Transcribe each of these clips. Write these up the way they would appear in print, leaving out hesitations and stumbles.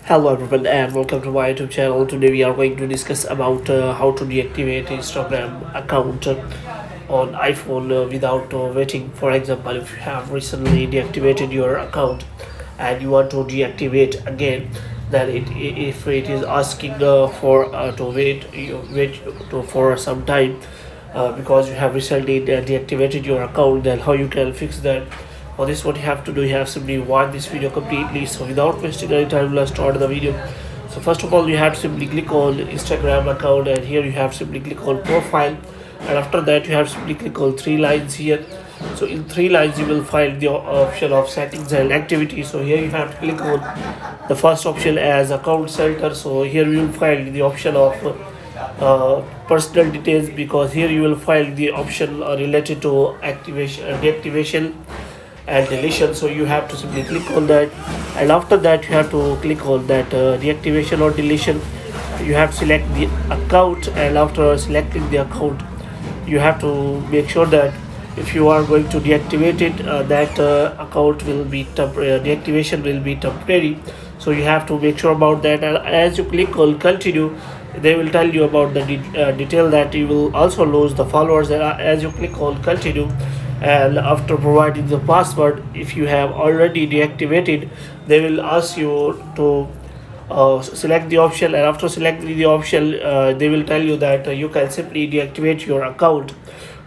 Hello everyone and welcome to my YouTube channel. Today we are going to discuss about how to deactivate Instagram account on iPhone without waiting. For example, if you have recently deactivated your account and you want to deactivate again, then if it is asking for to wait for some time because you have recently deactivated your account, then how you can fix that. For this, what you have to do, you have simply watch this video completely. So without wasting any time, let's start the video. So first of all, you have to simply click on Instagram account, and here you have simply click on profile, and after that you have simply click on three lines here. So in three lines you will find the option of settings and activity. So here you have to click on the first option as account center. So here you will find the option of personal details, because here you will find the option related to activation deactivation and deletion. So you have to simply click on that, and after that you have to click on that deactivation or deletion. You have to select the account, and after selecting the account you have to make sure that if you are going to deactivate it, that account will be deactivation will be temporary. So you have to make sure about that, and as you click on continue, they will tell you about the detail that you will also lose the followers. As you click on continue, and after providing the password, if you have already deactivated, they will ask you to select the option, and after selecting the option, they will tell you that you can simply deactivate your account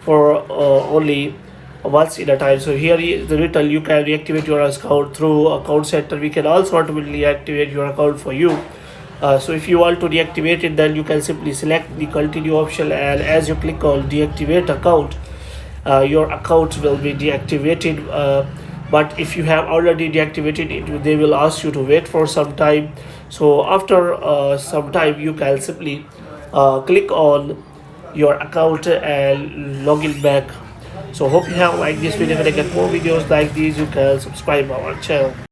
for only once in a time. So here is the written, you can reactivate your account through account center. We can also automatically activate your account for you. So if you want to deactivate it, then you can simply select the continue option, and as you click on deactivate account, your account will be deactivated. But if you have already deactivated it, they will ask you to wait for some time. So after some time, you can simply click on your account and log in back. So hope you have liked this video. If you get more videos like these, you can subscribe our channel.